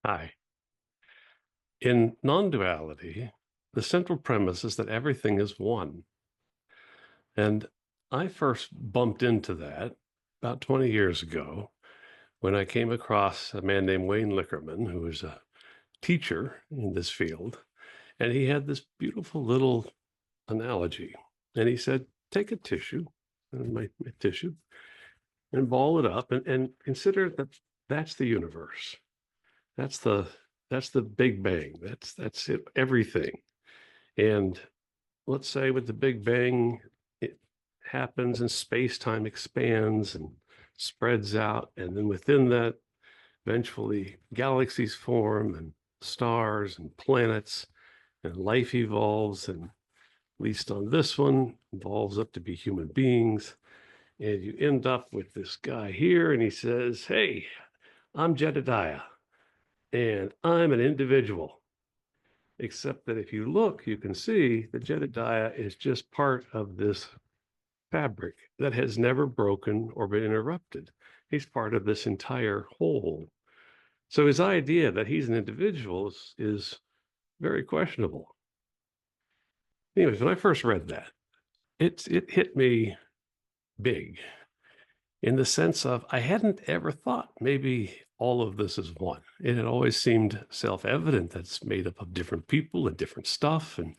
Hi. In non-duality, the central premise is that everything is one. And I first bumped into that about 20 years ago when I came across a man named Wayne Lickerman, who is a teacher in this field. And he had this beautiful little analogy. And he said, take a tissue, my tissue, and ball it up and consider that that's the universe. That's the that's the Big Bang. That's it, everything. And let's say with the Big Bang, it happens and space-time expands and spreads out. And then within that, eventually galaxies form and stars and planets and life evolves. And at least on this one, evolves up to be human beings. And you end up with this guy here, and he says, hey, I'm Jedediah, and I'm an individual. Except that if you look, you can see that Jedediah is just part of this fabric that has never broken or been interrupted. He's part of this entire whole. So his idea that he's an individual is very questionable. Anyways, when I first read that, it hit me big in the sense of I hadn't ever thought maybe all of this is one. It had always seemed self-evident that it's made up of different people and different stuff, and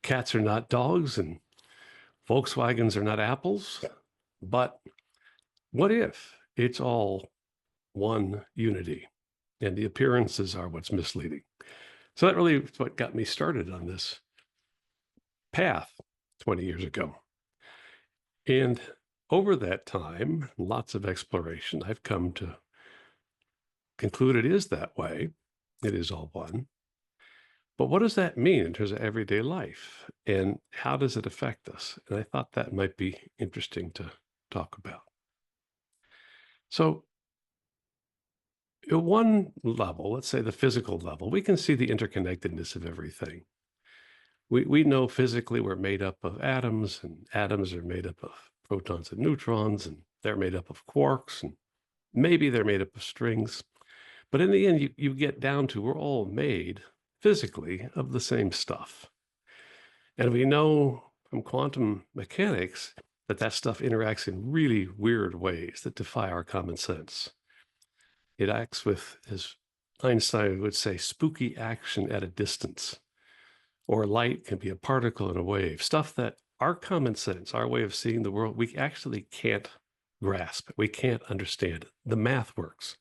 cats are not dogs, and Volkswagens are not apples. But what if it's all one unity and the appearances are what's misleading? So that really is what got me started on this path 20 years ago. And over that time, lots of exploration, I've come to conclude it is that way. It is all one. But what does that mean in terms of everyday life? And how does it affect us? And I thought that might be interesting to talk about. So at one level, let's say the physical level, we can see the interconnectedness of everything. We know physically we're made up of atoms, and atoms are made up of protons and neutrons, and they're made up of quarks, and maybe they're made up of strings. But in the end, you get down to we're all made physically of the same stuff. And we know from quantum mechanics that that stuff interacts in really weird ways that defy our common sense. It acts with, as Einstein would say, spooky action at a distance. Or light can be a particle and a wave, stuff that our common sense, our way of seeing the world, we actually can't grasp. We can't understand it. The math works.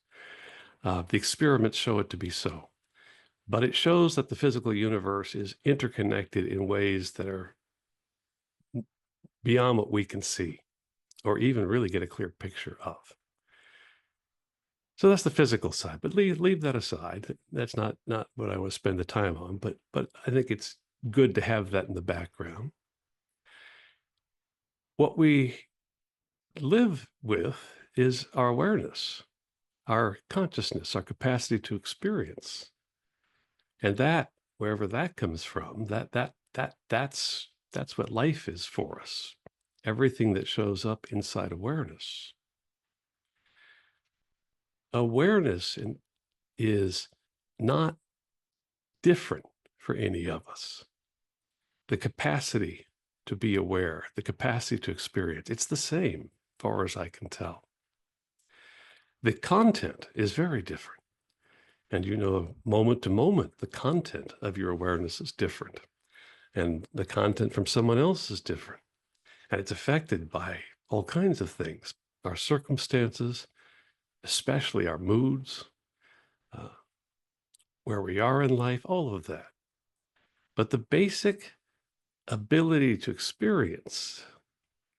The experiments show it to be so. But it shows that the physical universe is interconnected in ways that are beyond what we can see or even really get a clear picture of. So that's the physical side, but leave that aside. That's not what I want to spend the time on, but I think it's good to have that in the background. What we live with is our awareness, our consciousness, our capacity to experience. And that, wherever that comes from, that's what life is for us. Everything that shows up inside awareness. Awareness is not different for any of us. The capacity to be aware, the capacity to experience, it's the same, as far as I can tell. The content is very different. And moment to moment, the content of your awareness is different. And the content from someone else is different. And it's affected by all kinds of things, our circumstances, especially our moods, where we are in life, all of that. But the basic ability to experience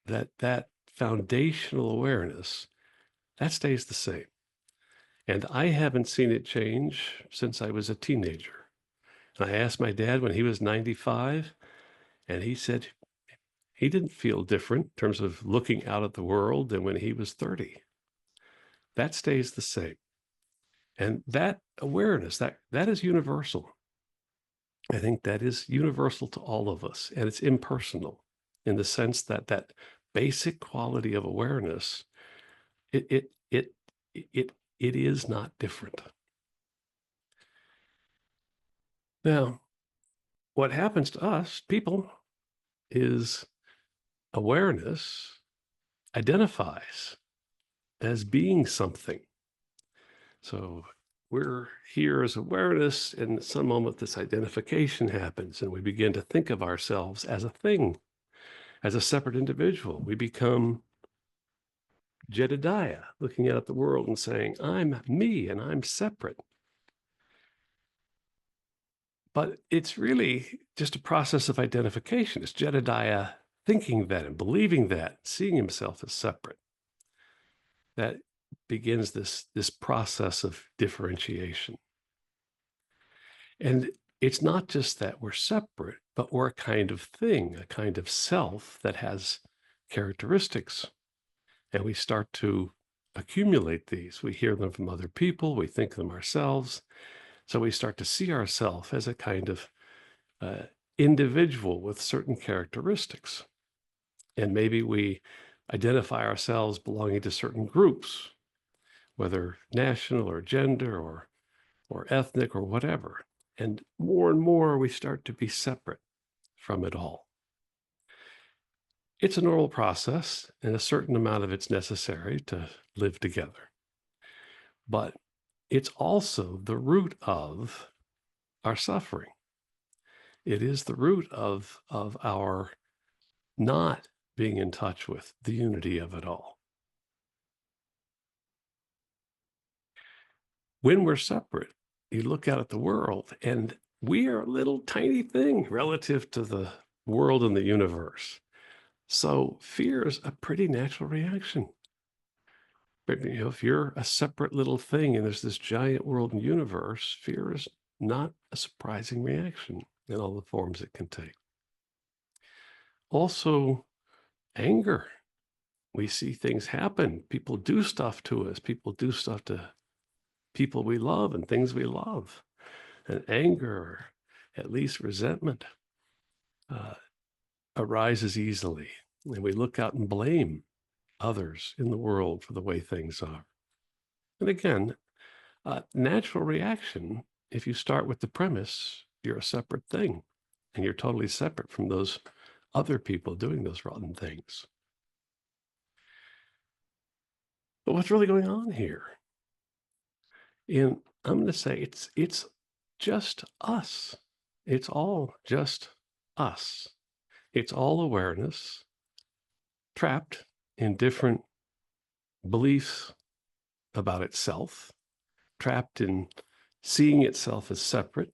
that foundational awareness, that stays the same. And I haven't seen it change since I was a teenager. And I asked my dad when he was 95, and he said he didn't feel different in terms of looking out at the world than when he was 30. That stays the same. And that awareness, that is universal. I think that is universal to all of us, and it's impersonal in the sense that that basic quality of awareness, it it it it it is not different. Now, what happens to us, people, is awareness identifies as being something. So we're here as awareness, and at some moment this identification happens, and we begin to think of ourselves as a thing, as a separate individual. We become Jedediah, looking out at the world and saying, I'm me and I'm separate. But it's really just a process of identification. It's Jedediah thinking that and believing that, seeing himself as separate. That begins this process of differentiation. And it's not just that we're separate, but we're a kind of thing, a kind of self that has characteristics. And we start to accumulate these. We hear them from other people, we think them ourselves. So we start to see ourselves as a kind of individual with certain characteristics. And maybe we identify ourselves belonging to certain groups, whether national or gender or ethnic or whatever. And more we start to be separate from it all. It's a normal process, and a certain amount of it's necessary to live together. But it's also the root of our suffering. It is the root of our not being in touch with the unity of it all. When we're separate, you look out at the world, and we are a little tiny thing relative to the world and the universe. So fear is a pretty natural reaction. But if you're a separate little thing and there's this giant world and universe, fear is not a surprising reaction in all the forms it can take. Also, anger. We see things happen. People do stuff to us. People do stuff to people we love and things we love. And anger, or at least resentment, arises easily. And we look out and blame others in the world for the way things are. And again, natural reaction, if you start with the premise, you're a separate thing and you're totally separate from those other people doing those rotten things. But what's really going on here? And I'm going to say it's just us. It's all just us. It's all awareness trapped in different beliefs about itself, trapped in seeing itself as separate.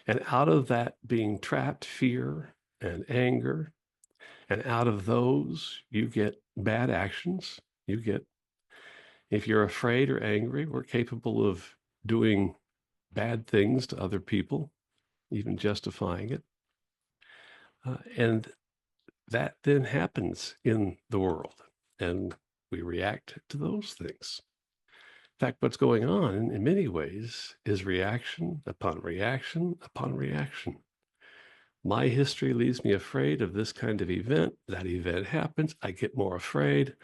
And out of that being trapped, fear and anger, and out of those, you get bad actions. You get, if you're afraid or angry, we're capable of doing bad things to other people, even justifying it. And that then happens in the world, and we react to those things. In fact, what's going on in many ways is reaction upon reaction upon reaction. My history leaves me afraid of this kind of event. That event happens, I get more afraid.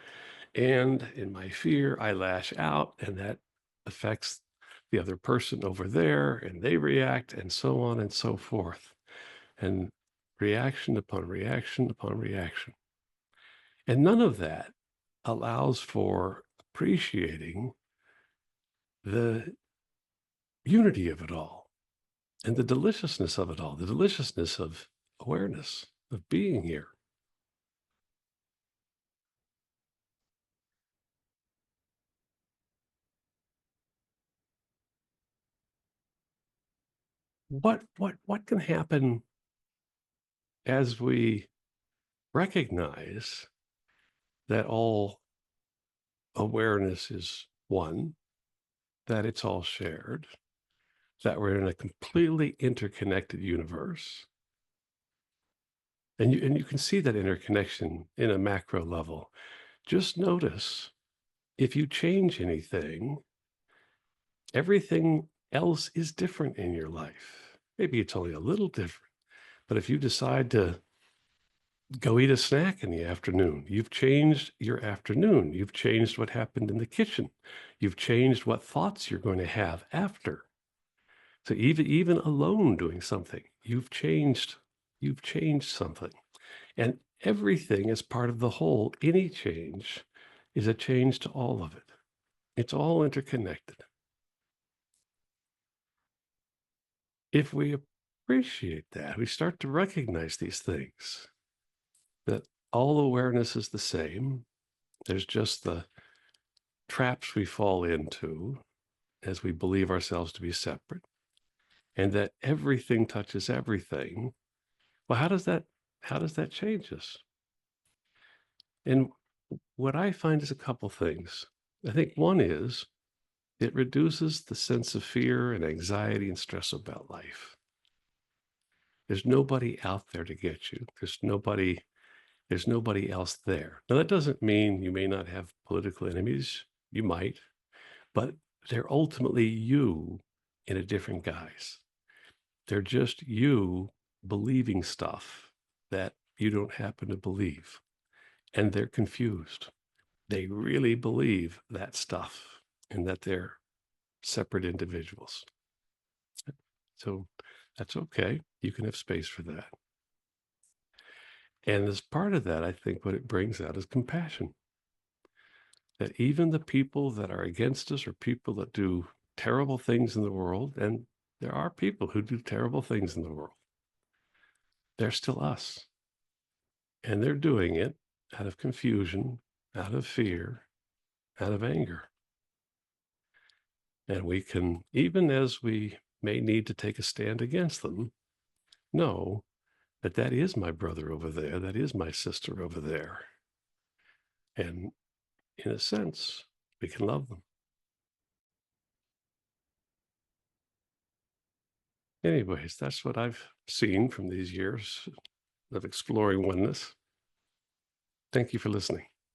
And in my fear, I lash out, and that affects the other person over there, and they react, and so on and so forth. And reaction upon reaction upon reaction. And none of that allows for appreciating the unity of it all and the deliciousness of it all, the deliciousness of awareness, of being here. What can happen as we recognize that all awareness is one, that it's all shared, that we're in a completely interconnected universe? And you can see that interconnection in a macro level. Just notice if you change anything, everything else is different in your life. Maybe it's only a little different, but if you decide to go eat a snack in the afternoon, you've changed your afternoon. You've changed what happened in the kitchen. You've changed what thoughts you're going to have after. So even alone doing something, you've changed something. And everything is part of the whole. Any change is a change to all of it. It's all interconnected. If we appreciate that, we start to recognize these things, that all awareness is the same. There's just the traps we fall into as we believe ourselves to be separate, and that everything touches everything. Well, how does that change us? And what I find is a couple things. I think one is it reduces the sense of fear and anxiety and stress about life. There's nobody out there to get you. There's nobody else there. Now, that doesn't mean you may not have political enemies. You might, but they're ultimately you in a different guise. They're just you believing stuff that you don't happen to believe. And they're confused. They really believe that stuff and that they're separate individuals. So that's okay. You can have space for that. And as part of that, I think what it brings out is compassion. That even the people that are against us, or people that do terrible things in the world, and there are people who do terrible things in the world, they're still us. And they're doing it out of confusion, out of fear, out of anger. And we can, even as we may need to take a stand against them, know that that is my brother over there, that is my sister over there. And in a sense, we can love them. Anyways, that's what I've seen from these years of exploring oneness. Thank you for listening.